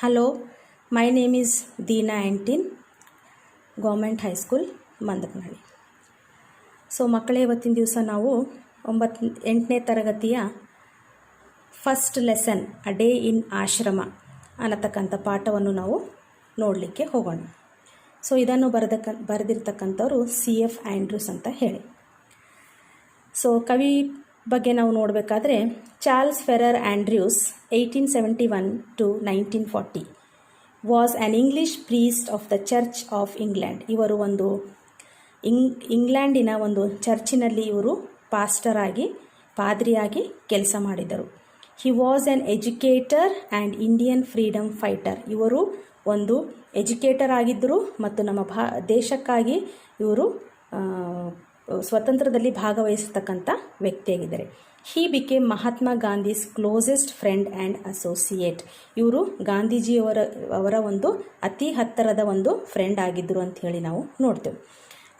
Hello, my name is ದೀನಾ ಆ್ಯಂಟಿನ್, government high school Mandakanahalli. So ಮಕ್ಕಳೇ, ಇವತ್ತಿನ ದಿವಸ ನಾವು 8ನೇ ತರಗತಿಯ first lesson a day in ಆಶ್ರಮ ಅನ್ನತಕ್ಕಂಥ ಪಾಠವನ್ನು ನಾವು ನೋಡಲಿಕ್ಕೆ ಹೋಗೋಣ. ಸೊ ಇದನ್ನು ಬರೆದಿರ್ತಕ್ಕಂಥವ್ರು CF ಆ್ಯಂಡ್ರೂಸ್ ಅಂತ ಹೇಳಿ. ಸೊ ಕವಿ ಬಗ್ಗೆ ನಾವು ನೋಡಬೇಕಾದ್ರೆ Charles Freer Andrews 1871 to 1940 was an English priest of the church of England. ಇವರು ಒಂದು ಇಂಗ್ಲೆಂಡಿನ ಒಂದು ಚರ್ಚಿನಲ್ಲಿ ಇವರು ಪಾದ್ರಿಯಾಗಿ ಕೆಲಸ ಮಾಡಿದರು. He was an educator and Indian freedom fighter. ಇವರು ಒಂದು ಎಜುಕೇಟರ್ ಆಗಿದ್ದರು ಮತ್ತು ನಮ್ಮ ದೇಶಕ್ಕಾಗಿ ಇವರು ಸ್ವತಂತ್ರದಲ್ಲಿ ಭಾಗವಹಿಸತಕ್ಕಂಥ ವ್ಯಕ್ತಿಯಾಗಿದ್ದಾರೆ. He became Mahatma Gandhi's closest friend and associate. ಇವರು ಗಾಂಧೀಜಿಯವರ ಒಂದು ಅತಿ ಹತ್ತಿರದ ಒಂದು ಫ್ರೆಂಡ್ ಆಗಿದ್ದರು ಅಂತ ಹೇಳಿ ನಾವು ನೋಡ್ತೇವೆ.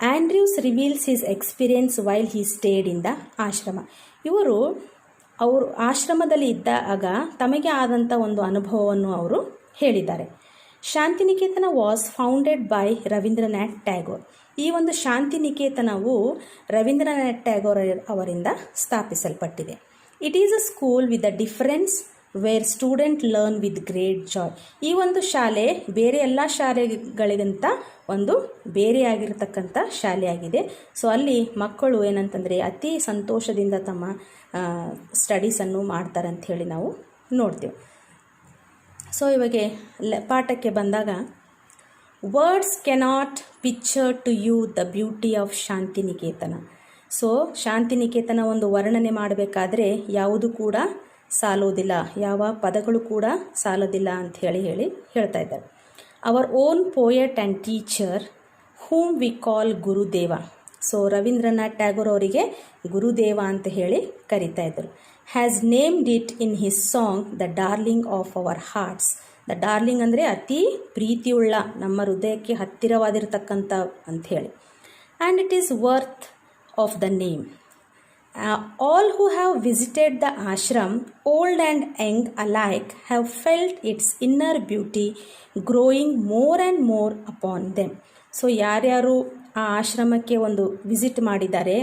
Andrews reveals his experience while he stayed in the ashram. ಅವರು ಆಶ್ರಮದಲ್ಲಿ ಇದ್ದಾಗ ತಮಗೆ ಆದಂಥ ಒಂದು ಅನುಭವವನ್ನು ಅವರು ಹೇಳಿದ್ದಾರೆ. Shantiniketan was founded by Rabindranath Tagore. ಈ ಒಂದು ಶಾಂತಿನಿಕೇತನವು ರವೀಂದ್ರನಾಥ್ ಟ್ಯಾಗೋರ್ ಅವರಿಂದ ಸ್ಥಾಪಿಸಲ್ಪಟ್ಟಿದೆ. It is a school with a difference where student learn with great joy. ಈ ಒಂದು ಶಾಲೆ ಬೇರೆ ಎಲ್ಲ ಶಾಲೆಗಳಿಗಿಂತ ಒಂದು ಬೇರೆಯಾಗಿರ್ತಕ್ಕಂಥ ಶಾಲೆಯಾಗಿದೆ. ಸೊ ಅಲ್ಲಿ ಮಕ್ಕಳು ಏನಂತಂದರೆ ಅತಿ ಸಂತೋಷದಿಂದ ತಮ್ಮ ಸ್ಟಡೀಸನ್ನು ಮಾಡ್ತಾರೆ ಅಂತ ಹೇಳಿ ನಾವು ನೋಡ್ತೇವೆ. ಸೊ ಇವಾಗ ಪಾಠಕ್ಕೆ ಬಂದಾಗ, words cannot picture to you the beauty of Shantiniketan. So Shantiniketan ಒಂದು ವರ್ಣನೆ ಮಾಡಬೇಕಾದ್ರೆ ಯಾವುದು ಕೂಡ ಸಾಲೋದಿಲ್ಲ, ಯಾವ ಪದಗಳು ಕೂಡ ಸಾಲೋದಿಲ್ಲ ಅಂತ ಹೇಳ್ತಾ ಇದ್ದಾರೆ. Our own poet and teacher whom we call Gurudev. So Ravindranath Tagore ಅವರಿಗೆ ಗುರುದೇವ ಅಂತ ಹೇಳಿ ಕರೀತಾ ಇದ್ದರು. Has named it in his song the darling of our arts. The darling ಅಂದರೆ ಅತಿ ಪ್ರೀತಿಯುಳ್ಳ, ನಮ್ಮ ಹೃದಯಕ್ಕೆ ಹತ್ತಿರವಾಗಿರ್ತಕ್ಕಂಥ ಅಂಥೇಳಿ. And it is worth of the name. All who have visited the ashram, old and Young alike, have felt it's inner beauty growing more and more upon them. So ಯಾರ್ಯಾರು ಆ ಆಶ್ರಮಕ್ಕೆ ಒಂದು visit ಮಾಡಿದ್ದಾರೆ,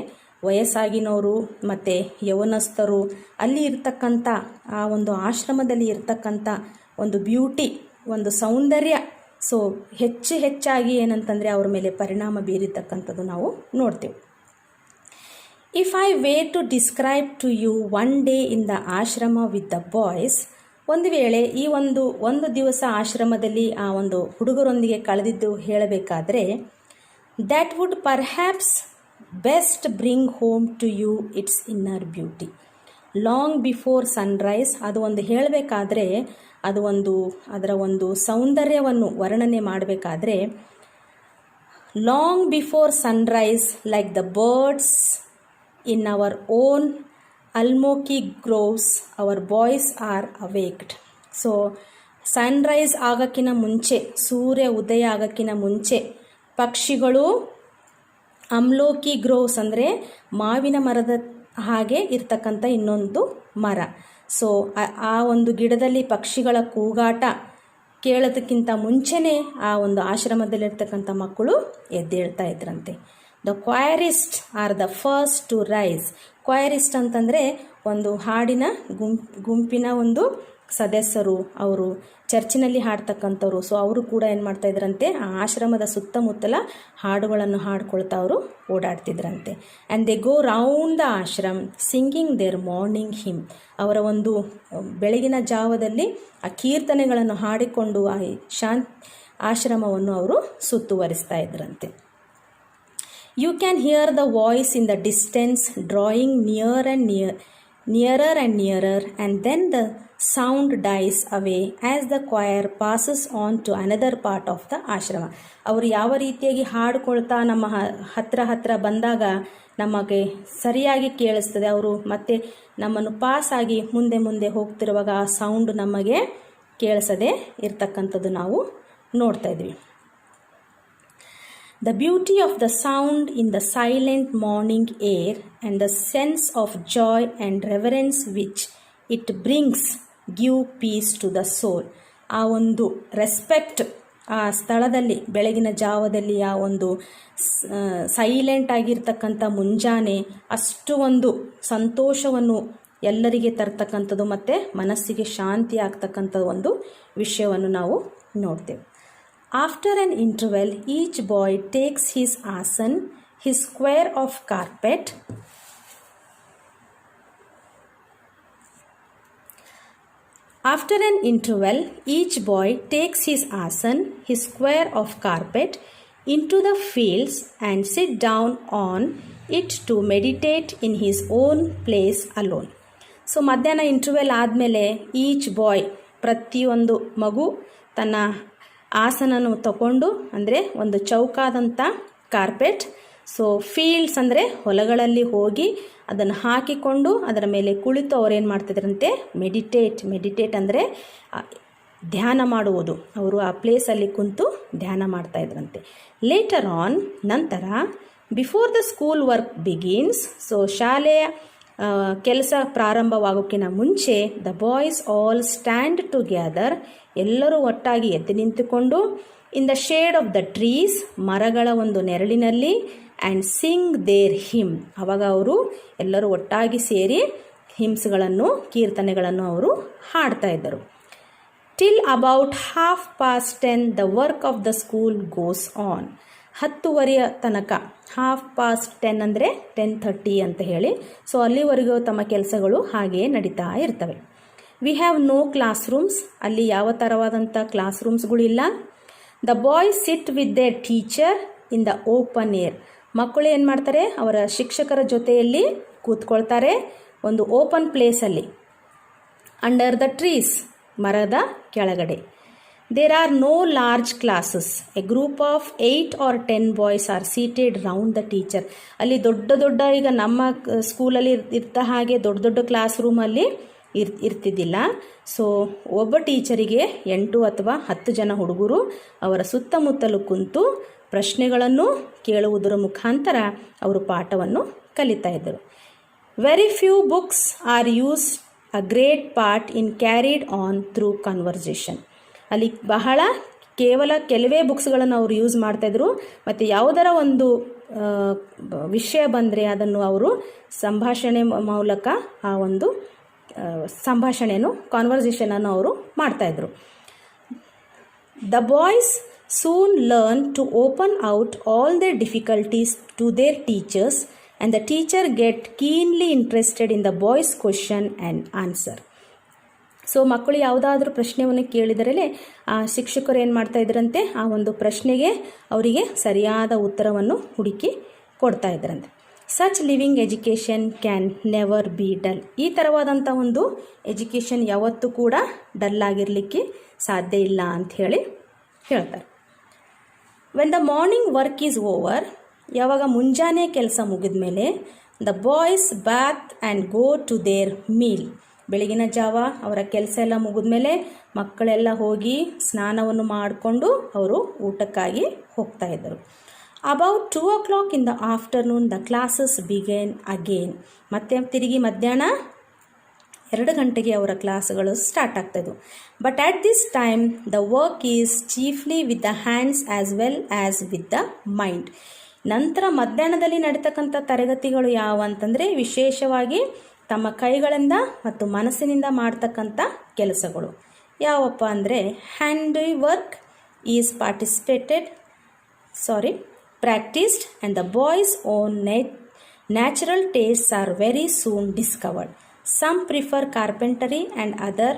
ವಯಸ್ಸಾಗಿನವರು ಮತ್ತು ಯೌವನಸ್ಥರು, ಅಲ್ಲಿ ಇರ್ತಕ್ಕಂಥ ಆ ಒಂದು ಆಶ್ರಮದಲ್ಲಿ ಇರ್ತಕ್ಕಂಥ ಒಂದು ಬ್ಯೂಟಿ, ಒಂದು ಸೌಂದರ್ಯ ಸೊ ಹೆಚ್ಚಾಗಿ ಏನಂತಂದರೆ ಅವ್ರ ಮೇಲೆ ಪರಿಣಾಮ ಬೀರಿರ್ತಕ್ಕಂಥದ್ದು ನಾವು ನೋಡ್ತೇವೆ. If I were to describe to you one day in the ashram with the boys. ಒಂದು ವೇಳೆ ಈ ಒಂದು ದಿವಸ ಆಶ್ರಮದಲ್ಲಿ ಆ ಒಂದು ಹುಡುಗರೊಂದಿಗೆ ಕಳೆದಿದ್ದು ಹೇಳಬೇಕಾದ್ರೆ, that would perhaps best bring home to you its inner beauty long before sunrise. ಅದು ಒಂದು ಹೇಳಬೇಕಾದ್ರೆ, ಅದರ ಒಂದು ಸೌಂದರ್ಯವನ್ನು ವರ್ಣನೆ ಮಾಡಬೇಕಾದ್ರೆ, long before sunrise like the birds in our own ಅಲ್ಮೋಕಿ groves our boys are awaked. So sunrise ಆಗೋಕ್ಕಿಂತ ಮುಂಚೆ, ಸೂರ್ಯ ಉದಯ ಆಗೋಕ್ಕಿಂತ ಮುಂಚೆ ಪಕ್ಷಿಗಳು ಅಮ್ಲೋಕಿ ಗ್ರೋವ್ಸ್ ಅಂದರೆ ಮಾವಿನ ಮರದ ಹಾಗೆ ಇರ್ತಕ್ಕಂಥ ಇನ್ನೊಂದು ಮರ. ಸೊ ಆ ಒಂದು ಗಿಡದಲ್ಲಿ ಪಕ್ಷಿಗಳ ಕೂಗಾಟ ಕೇಳೋದಕ್ಕಿಂತ ಮುಂಚೆನೇ ಆ ಒಂದು ಆಶ್ರಮದಲ್ಲಿರ್ತಕ್ಕಂಥ ಮಕ್ಕಳು ಎದ್ದೇಳ್ತಾ ಇದ್ರಂತೆ. The choirist are the first to rise. Choirist ಅಂತಂದರೆ ಒಂದು ಹಾಡಿನ ಗುಂಪಿನ ಒಂದು ಸದಸ್ಯರು, ಅವರು ಚರ್ಚಿನಲ್ಲಿ ಹಾಡ್ತಕ್ಕಂಥವ್ರು. ಸೊ ಅವರು ಕೂಡ ಏನು ಮಾಡ್ತಾ ಇದ್ರಂತೆ, ಆ ಆಶ್ರಮದ ಸುತ್ತಮುತ್ತಲ ಹಾಡುಗಳನ್ನು ಹಾಡ್ಕೊಳ್ತಾ ಅವರು ಓಡಾಡ್ತಿದ್ರಂತೆ. And they go round the ashram singing their morning hymn. ಅವರ ಒಂದು ಬೆಳಗಿನ ಜಾವದಲ್ಲಿ ಆ ಕೀರ್ತನೆಗಳನ್ನು ಹಾಡಿಕೊಂಡು ಆ ಆಶ್ರಮವನ್ನು ಅವರು ಸುತ್ತುವರಿಸ್ತಾ ಇದ್ರಂತೆ. You can hear the voice in the distance drawing near and nearer and then the sound dies away as the choir passes on to another part of the ashram. ಅವರು ಯಾವ ರೀತಿಯಾಗಿ ಹಾಡ್ಕೊಳ್ತಾ ನಮ್ಮ ಹತ್ರ ಬಂದಾಗ ನಮಗೆ ಸರಿಯಾಗಿ ಕೇಳಿಸ್ತದೆ, ಅವರು ಮತ್ತೆ ನಮ್ಮನ್ನು ಪಾಸಾಗಿ ಮುಂದೆ ಹೋಗ್ತಿರುವಾಗ ಆ ಸೌಂಡ್ ನಮಗೆ ಕೇಳಿಸದೆ ಇರ್ತಕ್ಕಂಥದ್ದು ನಾವು ನೋಡ್ತಾ ಇದ್ವಿ. The beauty of the sound in the silent morning air and the sense of joy and reverence which it brings give peace to the soul. ಆ ಒಂದು ರೆಸ್ಪೆಕ್ಟ್, ಆ ಸ್ಥಳದಲ್ಲಿ ಬೆಳಗಿನ ಜಾವದಲ್ಲಿ ಆ ಒಂದು ಸೈಲೆಂಟ್ ಆಗಿರ್ತಕ್ಕಂಥ ಮುಂಜಾನೆ ಅಷ್ಟು ಒಂದು ಸಂತೋಷವನ್ನು ಎಲ್ಲರಿಗೆ ತರ್ತಕ್ಕಂಥದ್ದು ಮತ್ತು ಮನಸ್ಸಿಗೆ ಶಾಂತಿ ಆಗ್ತಕ್ಕಂಥ ಒಂದು ವಿಷಯವನ್ನು ನಾವು ನೋಡ್ತೇವೆ. After an interval each boy takes his asan, his square of carpet. After an interval, each boy takes his asan, his square of carpet, into the fields and sit down on it to meditate in his own place alone. So ಮಧ್ಯಾಹ್ನ interval ಆದಮೇಲೆ each ಬಾಯ್, ಪ್ರತಿಯೊಂದು ಮಗು ತನ್ನ ಆಸನನ್ನು ತಗೊಂಡು, ಅಂದರೆ ಒಂದು ಚೌಕಾದಂಥ carpet, so fields ಅಂದರೆ ಹೊಲಗಳಲ್ಲಿ ಹೋಗಿ ಅದನ್ನು ಹಾಕಿಕೊಂಡು ಅದರ ಮೇಲೆ ಕುಳಿತು ಅವರೇನು ಮಾಡ್ತಿದ್ರಂತೆ, ಮೆಡಿಟೇಟ್ ಅಂದರೆ ಧ್ಯಾನ ಮಾಡುವುದು. ಅವರು ಆ ಪ್ಲೇಸಲ್ಲಿ ಕುಂತು ಧ್ಯಾನ ಮಾಡ್ತಾಯಿದ್ರಂತೆ. ಲೇಟರ್ ಆನ್, ನಂತರ before the school work begins, so ಶಾಲೆಯ ಕೆಲಸ ಪ್ರಾರಂಭವಾಗೋಕ್ಕಿಂತ ಮುಂಚೆ the boys all stand together, ಎಲ್ಲರೂ ಒಟ್ಟಾಗಿ ಎದ್ದು ನಿಂತುಕೊಂಡು in the shade of the trees, ಮರಗಳ ಒಂದು ನೆರಳಿನಲ್ಲಿ, ಆ್ಯಂಡ್ ಸಿಂಗ್ ದೇರ್ ಹಿಮ್, ಆವಾಗ ಅವರು ಎಲ್ಲರೂ ಒಟ್ಟಾಗಿ ಸೇರಿ ಹಿಮ್ಸ್ಗಳನ್ನು, ಕೀರ್ತನೆಗಳನ್ನು ಅವರು ಹಾಡ್ತಾ ಇದ್ದರು. Till about 10:30 the work of the school goes on. 10:30 ತನಕ, 10:30 ಅಂದರೆ 10:30 ಅಂತ ಹೇಳಿ, ಸೊ ಅಲ್ಲಿವರೆಗೂ ತಮ್ಮ ಕೆಲಸಗಳು ಹಾಗೆಯೇ ನಡೀತಾ ಇರ್ತವೆ. We have no class rooms, ಅಲ್ಲಿ ಯಾವ ಥರವಾದಂಥ ಕ್ಲಾಸ್ ರೂಮ್ಸ್ಗಳಿಲ್ಲ. The boys sit with their teacher in the open air. ಮಕ್ಕಳು ಏನು ಮಾಡ್ತಾರೆ, ಅವರ ಶಿಕ್ಷಕರ ಜೊತೆಯಲ್ಲಿ ಕೂತ್ಕೊಳ್ತಾರೆ ಒಂದು ಓಪನ್ ಪ್ಲೇಸಲ್ಲಿ, ಅಂಡರ್ ದ ಟ್ರೀಸ್, ಮರದ ಕೆಳಗಡೆ. There are no large classes, a group of 8 or 10 boys are seated round the teacher. ಅಲ್ಲಿ ದೊಡ್ಡ ಈಗ ನಮ್ಮ ಸ್ಕೂಲಲ್ಲಿ ಇರ್ತ ಹಾಗೆ ದೊಡ್ಡ ಕ್ಲಾಸ್ ರೂಮಲ್ಲಿ ಇರ್ತಿದ್ದಿಲ್ಲ. ಸೊ ಒಬ್ಬ ಟೀಚರಿಗೆ 8 ಅಥವಾ 10 ಜನ ಹುಡುಗರು ಅವರ ಸುತ್ತಮುತ್ತಲು ಕುಂತು ಪ್ರಶ್ನೆಗಳನ್ನು ಕೇಳುವುದರ ಮುಖಾಂತರ ಅವರು ಪಾಠವನ್ನು ಕಲಿತಾ ಇದ್ದರು. Very few books are use a great part in carried on through conversation. ಅಲ್ಲಿ ಕೇವಲ ಕೆಲವೇ ಬುಕ್ಸ್ಗಳನ್ನು ಅವರು ಯೂಸ್ ಮಾಡ್ತಾಯಿದ್ರು. ಮತ್ತು ಯಾವುದರ ಒಂದು ವಿಷಯ ಬಂದರೆ ಅದನ್ನು ಅವರು ಸಂಭಾಷಣೆ ಮೂಲಕ ಆ ಒಂದು ಸಂಭಾಷಣೆಯನ್ನು, ಕಾನ್ವರ್ಸೇಷನನ್ನು ಅವರು ಮಾಡ್ತಾಯಿದ್ರು. The boys soon learn to open out all their difficulties to their teachers, and the teacher get keenly interested in the boys' question and answer. So ಮಕ್ಕಳು ಯಾವುದಾದ್ರೂ ಪ್ರಶ್ನೆಯನ್ನು ಕೇಳಿದರೇ ಆ ಶಿಕ್ಷಕರು ಏನು ಮಾಡ್ತಾ ಇದ್ರಂತೆ, ಆ ಒಂದು ಪ್ರಶ್ನೆಗೆ ಅವರಿಗೆ ಸರಿಯಾದ ಉತ್ತರವನ್ನು ಹುಡುಕಿ ಕೊಡ್ತಾ ಇದ್ರಂತೆ. Such living education can never be dull. ಈ ಥರವಾದಂಥ ಒಂದು ಎಜುಕೇಷನ್ ಯಾವತ್ತೂ ಕೂಡ ಡಲ್ ಆಗಿರಲಿಕ್ಕೆ ಸಾಧ್ಯ ಇಲ್ಲ ಅಂತ ಹೇಳ್ತಾರೆ. When the morning work is over, ಯಾವಾಗ ಮುಂಜಾನೆ ಕೆಲಸ ಮುಗಿದ ಮೇಲೆ the boys bath and go to their meal. ಬೆಳಗಿನ ಜಾವ ಅವರ ಕೆಲಸ ಎಲ್ಲ ಮುಗಿದ ಮೇಲೆ ಮಕ್ಕಳೆಲ್ಲ ಹೋಗಿ ಸ್ನಾನವನ್ನು ಮಾಡಿಕೊಂಡು ಅವರು ಊಟಕ್ಕಾಗಿ ಹೋಗ್ತಾ ಇದ್ದರು. About 2 o'clock in the afternoon the classes begin again. ಮತ್ತೆ ತಿರುಗಿ ಮಧ್ಯಾಹ್ನ 2 ಗಂಟೆಗೆ ಅವರ ಕ್ಲಾಸ್ಗಳು ಸ್ಟಾರ್ಟ್ ಆಗ್ತಾಯಿದ್ವು. But at this time the work is chiefly with the hands as well as with the mind. ನಂತರ ಮಧ್ಯಾಹ್ನದಲ್ಲಿ ನಡೀತಕ್ಕಂಥ ತರಗತಿಗಳು ಯಾವ ಅಂತಂದರೆ ವಿಶೇಷವಾಗಿ ತಮ್ಮ ಕೈಗಳಿಂದ ಮತ್ತು ಮನಸ್ಸಿನಿಂದ ಮಾಡ್ತಕ್ಕಂಥ ಕೆಲಸಗಳು ಯಾವಪ್ಪ ಅಂದರೆ handy work is practiced and the boys' own natural tastes are very soon discovered. Some prefer carpentry and other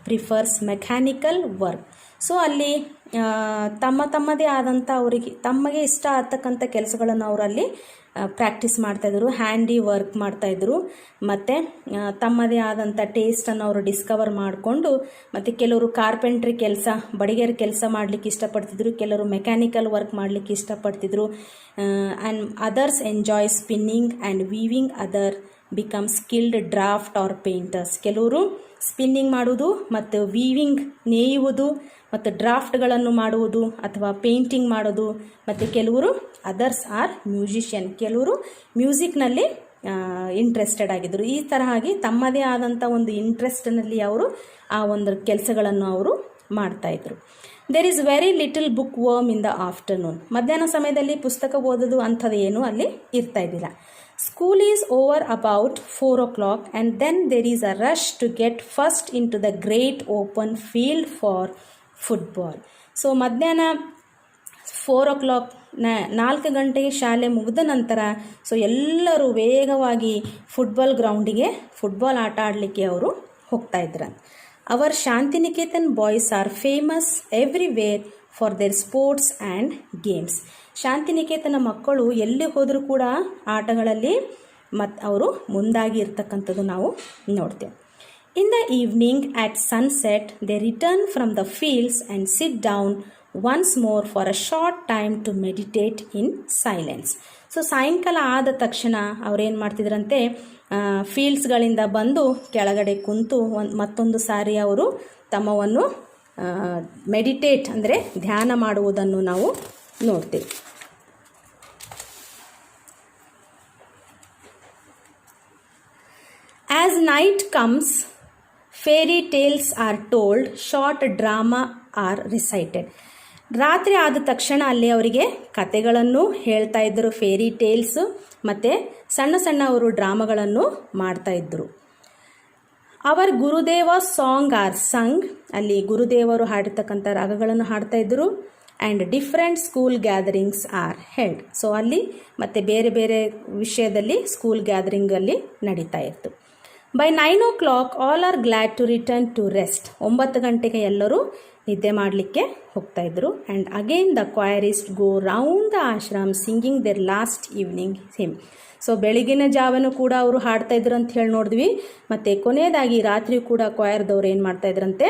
prefers mechanical work. So ಅಲ್ಲಿ ತಮ್ಮದೇ ಆದಂಥ ಅವರಿಗೆ ತಮಗೆ ಇಷ್ಟ ಆಗ್ತಕ್ಕಂಥ ಕೆಲಸಗಳನ್ನು ಅವರಲ್ಲಿ ಪ್ರಾಕ್ಟೀಸ್ ಮಾಡ್ತಾಯಿದ್ರು, ಹ್ಯಾಂಡಿ ವರ್ಕ್ ಮಾಡ್ತಾಯಿದ್ರು. ಮತ್ತು ತಮ್ಮದೇ ಆದಂಥ ಟೇಸ್ಟನ್ನು ಅವರು ಡಿಸ್ಕವರ್ ಮಾಡಿಕೊಂಡು, ಮತ್ತು ಕೆಲವರು ಕಾರ್ಪೆಂಟ್ರಿ ಕೆಲಸ, ಬಡಿಗೆರ ಕೆಲಸ ಮಾಡಲಿಕ್ಕೆ ಇಷ್ಟಪಡ್ತಿದ್ರು, ಕೆಲವರು ಮೆಕ್ಯಾನಿಕಲ್ ವರ್ಕ್ ಮಾಡಲಿಕ್ಕೆ ಇಷ್ಟಪಡ್ತಿದ್ರು. And others enjoy spinning and weaving, other become skilled draft or painters. ಕೆಲವರು ಸ್ಪಿನ್ನಿಂಗ್ ಮಾಡುವುದು ಮತ್ತು ವೀವಿಂಗ್, ನೇಯುವುದು ಮತ್ತು ಡ್ರಾಫ್ಟ್ಗಳನ್ನು ಮಾಡುವುದು ಅಥವಾ ಪೇಂಟಿಂಗ್ ಮಾಡೋದು. ಮತ್ತು ಕೆಲವರು ಅದರ್ಸ್ ಆರ್ ಮ್ಯೂಸಿಷಿಯನ್, ಕೆಲವರು ಮ್ಯೂಸಿಕ್ನಲ್ಲಿ ಇಂಟ್ರೆಸ್ಟೆಡ್ ಆಗಿದ್ದರು. ಈ ತರಹಾಗಿ ತಮ್ಮದೇ ಆದಂಥ ಒಂದು ಇಂಟ್ರೆಸ್ಟ್ನಲ್ಲಿ ಅವರು ಆ ಒಂದು ಕೆಲಸಗಳನ್ನು ಅವರು ಮಾಡ್ತಾಯಿದ್ರು. There is very little book worm in the afternoon. ಮಧ್ಯಾಹ್ನ ಸಮಯದಲ್ಲಿ ಪುಸ್ತಕ ಓದೋದು ಅಂಥದ್ದು ಏನೂ ಅಲ್ಲಿ ಇರ್ತಾ ಇದ್ದಿಲ್ಲ. School is over about 4 o'clock and then there is a rush to get first into the great open field for football. So ಮಧ್ಯಾಹ್ನ 4 o'clock 4 ಗಂಟೆಗೆ ಶಾಲೆ ಮುಗಿದ ನಂತರ ಸೊ ಎಲ್ಲರೂ ವೇಗವಾಗಿ ಫುಟ್ಬಾಲ್ ಗ್ರೌಂಡಿಗೆ ಫುಟ್ಬಾಲ್ ಆಟ ಆಡಲಿಕ್ಕೆ ಅವರು ಹೋಗ್ತಾ ಇದ್ರು. Our Shantiniketan boys are famous everywhere for their sports and games. Shantiniketan ಮಕ್ಕಳು ಎಲ್ಲಿ ಹೋದರೂ ಕೂಡ ಆಟಗಳಲ್ಲಿ ಅವರು ಮುಂದಾಗಿ ಇರ್ತಕ್ಕಂಥದ್ದು ನಾವು ನೋಡ್ತೇವೆ. In the evening at sunset they return from the fields and sit down once more for a short time to meditate in silence. So ಸಾಯಂಕಾಲ ಆದ ತಕ್ಷಣ ಅವ್ರೇನು ಮಾಡ್ತಿದ್ರಂತೆ, ಫೀಲ್ಡ್ಸ್ಗಳಿಂದ ಬಂದು ಕೆಳಗಡೆ ಕುಂತು ಮತ್ತೊಂದು ಸಾರಿ ಅವರು ತಮ್ಮವನ್ನು ಮೆಡಿಟೇಟ್ ಅಂದರೆ ಧ್ಯಾನ ಮಾಡುವುದನ್ನು ನಾವು ನೋಡ್ತೀವಿ. As night comes fairy tales are told, short drama are recited. ರಾತ್ರಿ ಆದ ತಕ್ಷಣ ಅಲ್ಲಿ ಅವರಿಗೆ ಕತೆಗಳನ್ನು ಹೇಳ್ತಾ ಇದ್ದರು, ಫೇರಿ ಟೇಲ್ಸು, ಮತ್ತು ಸಣ್ಣ ಸಣ್ಣ ಅವರು ಡ್ರಾಮಾಗಳನ್ನು ಮಾಡ್ತಾ ಇದ್ದರು. ಅವರ್ ಗುರುದೇವ ಸಾಂಗ್ ಆರ್ ಸಂಗ್, ಅಲ್ಲಿ ಗುರುದೇವರು ಹಾಡಿರ್ತಕ್ಕಂಥ ರಾಗಗಳನ್ನು ಹಾಡ್ತಾ ಇದ್ದರು. And different school gatherings are held. So ಅಲ್ಲಿ ಮತ್ತು ಬೇರೆ ಬೇರೆ ವಿಷಯದಲ್ಲಿ ಸ್ಕೂಲ್ ಗ್ಯಾದರಿಂಗಲ್ಲಿ ನಡೀತಾ ಇತ್ತು. By 9 o'clock all are glad to return to rest. 9 ಗಂಟೆಗೆ ಎಲ್ಲರೂ ನಿದ್ದೆ ಮಾಡಲಿಕ್ಕೆ ಹೋಗ್ತಾಯಿದ್ರು. And again the choirist go round the ashram singing their last evening hymn. So ಬೆಳಗಿನ ಜಾವನು ಕೂಡ ಅವರು ಹಾಡ್ತಾಯಿದ್ರು ಅಂತ ಹೇಳಿ ನೋಡಿದ್ವಿ. ಮತ್ತು ಕೊನೆಯದಾಗಿ ರಾತ್ರಿ ಕೂಡ ಕ್ವೈರ್ದವ್ರು ಏನು ಮಾಡ್ತಾಯಿದ್ರಂತೆ,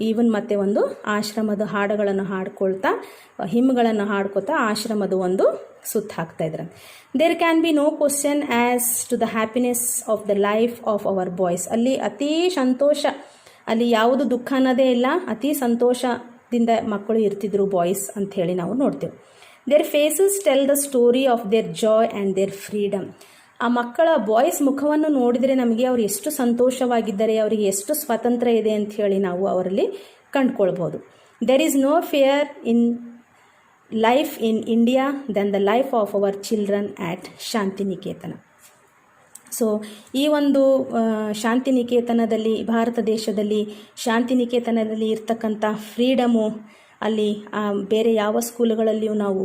ಈವನ್ ಮತ್ತೆ ಒಂದು ಆಶ್ರಮದ ಹಾಡುಗಳನ್ನು ಹಾಡ್ಕೊಳ್ತಾ, ಹಿಮ್ಗಳನ್ನು ಹಾಡ್ಕೊತಾ ಆಶ್ರಮದ ಒಂದು ಸುತ್ತ ಹಾಕ್ತಾಯಿದ್ರಂತೆ. There can be no question as to the happiness of the life of our boys. ಅಲ್ಲಿ ಅತೀ ಸಂತೋಷ, ಅಲ್ಲಿ ಯಾವುದು ದುಃಖ ಅನ್ನೋದೇ ಇಲ್ಲ, ಅತಿ ಸಂತೋಷದಿಂದ ಮಕ್ಕಳು ಇರ್ತಿದ್ರು ಬಾಯ್ಸ್ ಅಂಥೇಳಿ ನಾವು ನೋಡ್ತೇವೆ. Their faces tell the story of their joy and their freedom. ಆ ಮಕ್ಕಳ ಬಾಯ್ಸ್ ಮುಖವನ್ನು ನೋಡಿದರೆ ನಮಗೆ ಅವರು ಎಷ್ಟು ಸಂತೋಷವಾಗಿದ್ದಾರೆ, ಅವರಿಗೆ ಎಷ್ಟು ಸ್ವಾತಂತ್ರ್ಯ ಇದೆ ಅಂತ ಹೇಳಿ ನಾವು ಅವರಲ್ಲಿ ಕಂಡುಕೊಳ್ಬೋದು. There is no fear in life in India than the life of our children at Shantiniketan. So ಈ ಒಂದು ಶಾಂತಿನಿಕೇತನದಲ್ಲಿ, ಭಾರತ ದೇಶದಲ್ಲಿ ಶಾಂತಿನಿಕೇತನದಲ್ಲಿ ಇರ್ತಕ್ಕಂಥ ಫ್ರೀಡಮು ಅಲ್ಲಿ ಬೇರೆ ಯಾವ ಸ್ಕೂಲುಗಳಲ್ಲಿಯೂ ನಾವು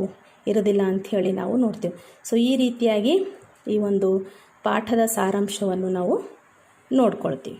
ಇರೋದಿಲ್ಲ ಅಂಥೇಳಿ ನಾವು ನೋಡ್ತೇವೆ. ಸೊ ಈ ರೀತಿಯಾಗಿ ಈ ಒಂದು ಪಾಠದ ಸಾರಾಂಶವನ್ನು ನಾವು ನೋಡ್ಕೊಳ್ತೀವಿ.